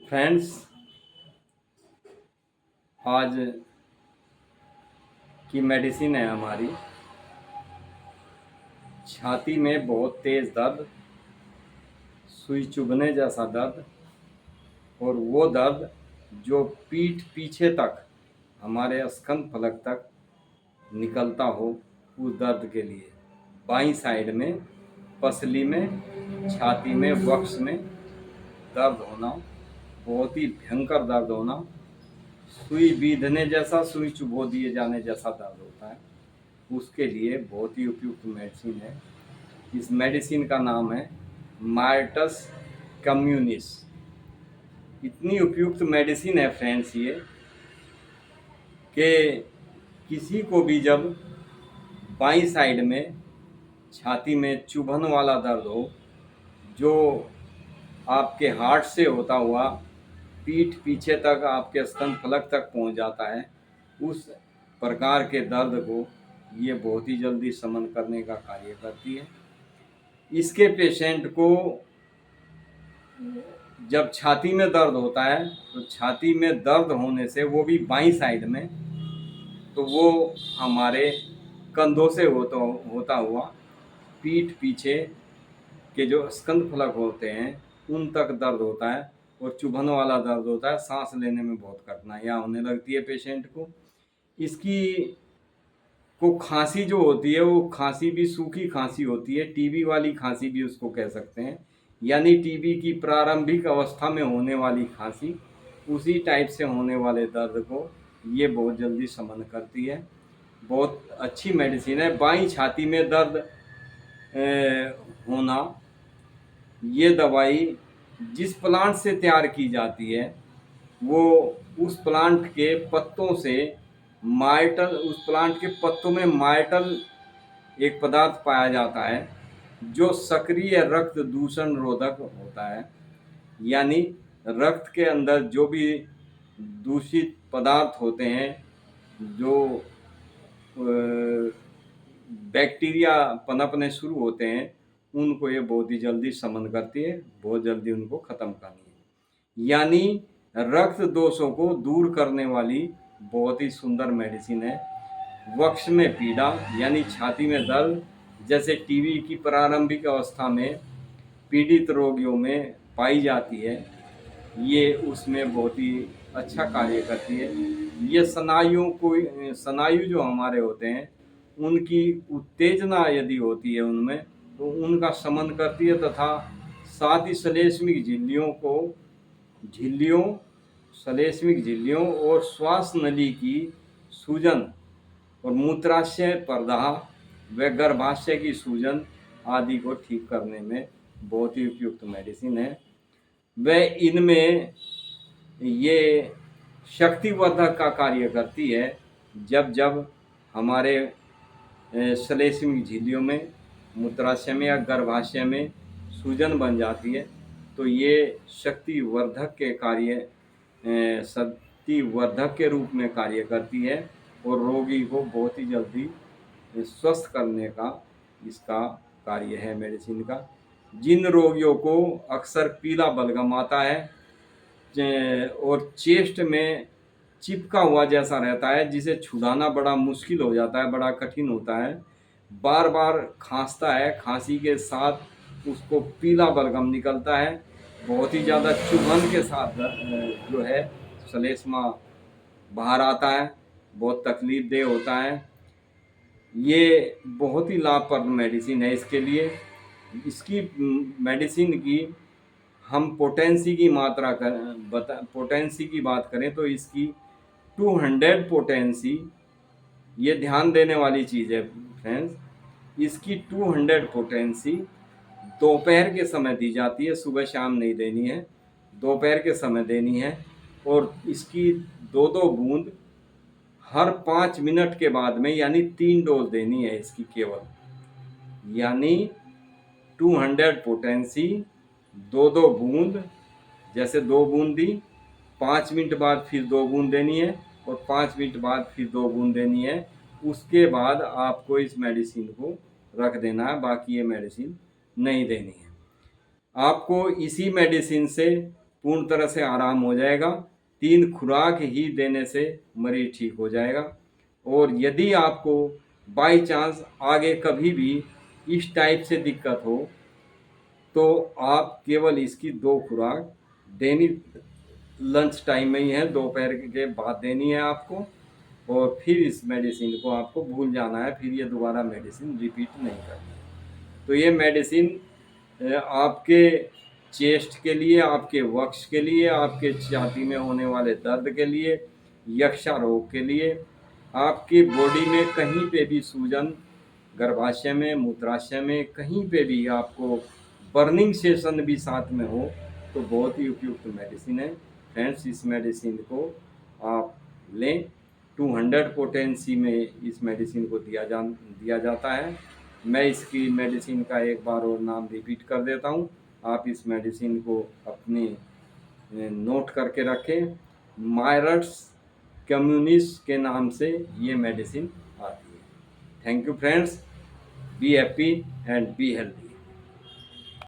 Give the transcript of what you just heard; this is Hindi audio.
फ्रेंड्स, आज की मेडिसिन है हमारी छाती में बहुत तेज़ दर्द, सुई चुभने जैसा दर्द और वो दर्द जो पीठ पीछे तक हमारे स्कंध फलक तक निकलता हो, उस दर्द के लिए बाईं साइड में पसली में, छाती में, वक्ष में दर्द होना, बहुत ही भयंकर दर्द होना, सुई बीधने जैसा, सुई चुभो दिए जाने जैसा दर्द होता है। उसके लिए बहुत ही उपयुक्त मेडिसिन है। इस मेडिसिन का नाम है मार्टस कम्युनिस। इतनी उपयुक्त मेडिसिन है फ्रेंड्स ये कि किसी को भी जब बाईं साइड में छाती में चुभन वाला दर्द हो, जो आपके हार्ट से होता हुआ पीठ पीछे तक आपके स्तन फलक तक पहुंच जाता है, उस प्रकार के दर्द को ये बहुत ही जल्दी शमन करने का कार्य करती है। इसके पेशेंट को जब छाती में दर्द होता है तो छाती में दर्द होने से, वो भी बाईं साइड में, तो वो हमारे कंधों से होता हुआ पीठ पीछे के जो स्कंध फलक होते हैं उन तक दर्द होता है और चुभन वाला दर्द होता है। सांस लेने में बहुत कठिनाइयाँ होने लगती है पेशेंट को। इसकी को खांसी जो होती है, वो खांसी भी सूखी खांसी होती है, टीबी वाली खांसी भी उसको कह सकते हैं, यानी टीबी की प्रारंभिक अवस्था में होने वाली खांसी, उसी टाइप से होने वाले दर्द को ये बहुत जल्दी शमन करती है। बहुत अच्छी मेडिसिन है। बाईं छाती में दर्द होना, ये दवाई जिस प्लांट से तैयार की जाती है, वो उस प्लांट के पत्तों से माइटल, उस प्लांट के पत्तों में माइटल एक पदार्थ पाया जाता है जो सक्रिय रक्त दूषण रोधक होता है। यानी रक्त के अंदर जो भी दूषित पदार्थ होते हैं, जो बैक्टीरिया पनपने शुरू होते हैं, उनको ये बहुत ही जल्दी शमन करती है, बहुत जल्दी उनको ख़त्म करनी है। यानी रक्त दोषों को दूर करने वाली बहुत ही सुंदर मेडिसिन है। वक्ष में पीड़ा यानी छाती में दर्द, जैसे टीबी की प्रारंभिक अवस्था में पीड़ित रोगियों में पाई जाती है, ये उसमें बहुत ही अच्छा कार्य करती है। ये स्नायु जो हमारे होते हैं, उनकी उत्तेजना यदि होती है उनमें, तो उनका शमन करती है, तथा साथ ही श्लेष्मिक झिल्लियों और श्वास नली की सूजन और मूत्राशय प्रदाह व गर्भाशय की सूजन आदि को ठीक करने में बहुत ही उपयुक्त मेडिसिन है। व इनमें ये शक्तिवर्धक का कार्य करती है। जब जब हमारे श्लेष्मिक झिल्लियों में, मूत्राशय में या गर्भाशय में सूजन बन जाती है, तो ये शक्तिवर्धक के रूप में कार्य करती है और रोगी को बहुत ही जल्दी स्वस्थ करने का इसका कार्य है मेडिसिन का। जिन रोगियों को अक्सर पीला बलगम आता है और चेस्ट में चिपका हुआ जैसा रहता है, जिसे छुड़ाना बड़ा मुश्किल हो जाता है, बड़ा कठिन होता है, बार बार खांसता है, खांसी के साथ उसको पीला बलगम निकलता है, बहुत ही ज़्यादा चुभन के साथ जो है श्लेष्मा बाहर आता है, बहुत तकलीफ देह होता है, ये बहुत ही लाभप्रद मेडिसिन है इसके लिए। इसकी मेडिसिन की हम पोटेंसी की पोटेंसी की बात करें तो इसकी 200 पोटेंसी, ये ध्यान देने वाली चीज़ है फ्रेंड्स, इसकी 200 पोटेंसी दोपहर के समय दी जाती है, सुबह शाम नहीं देनी है, दोपहर के समय देनी है। और इसकी 2-2 बूंद हर 5 मिनट के बाद में, यानी 3 डोज देनी है इसकी केवल। यानी 200 पोटेंसी, 2-2 बूंद, जैसे 2 बूंद दी, 5 मिनट बाद फिर 2 बूंद देनी है और 5 मिनट बाद फिर 2 बूंद देनी है। उसके बाद आपको इस मेडिसिन को रख देना है, बाकी ये मेडिसिन नहीं देनी है। आपको इसी मेडिसिन से पूर्ण तरह से आराम हो जाएगा। 3 खुराक ही देने से मरीज ठीक हो जाएगा। और यदि आपको बाई चांस आगे कभी भी इस टाइप से दिक्कत हो तो आप केवल इसकी 2 खुराक दैनिक लंच टाइम में ही है, दोपहर के बाद देनी है आपको। और फिर इस मेडिसिन को आपको भूल जाना है, फिर ये दोबारा मेडिसिन रिपीट नहीं करनी है। तो ये मेडिसिन आपके चेस्ट के लिए, आपके वक्ष के लिए, आपके छाती में होने वाले दर्द के लिए, यक्षा रोग के लिए, आपकी बॉडी में कहीं पे भी सूजन, गर्भाशय में, मूत्राशय में, कहीं पे भी आपको बर्निंग सेशन भी साथ में हो तो बहुत ही उपयुक्त मेडिसिन है। फ्रेंड्स, इस मेडिसिन को आप लें। 200 पोटेंसी में इस मेडिसिन को दिया जाता है। मैं इसकी मेडिसिन का एक बार और नाम रिपीट कर देता हूँ, आप इस मेडिसिन को अपने नोट करके रखें। मायरट्स कम्युनिस्ट के नाम से ये मेडिसिन आती है। Thank you friends, be happy and be healthy.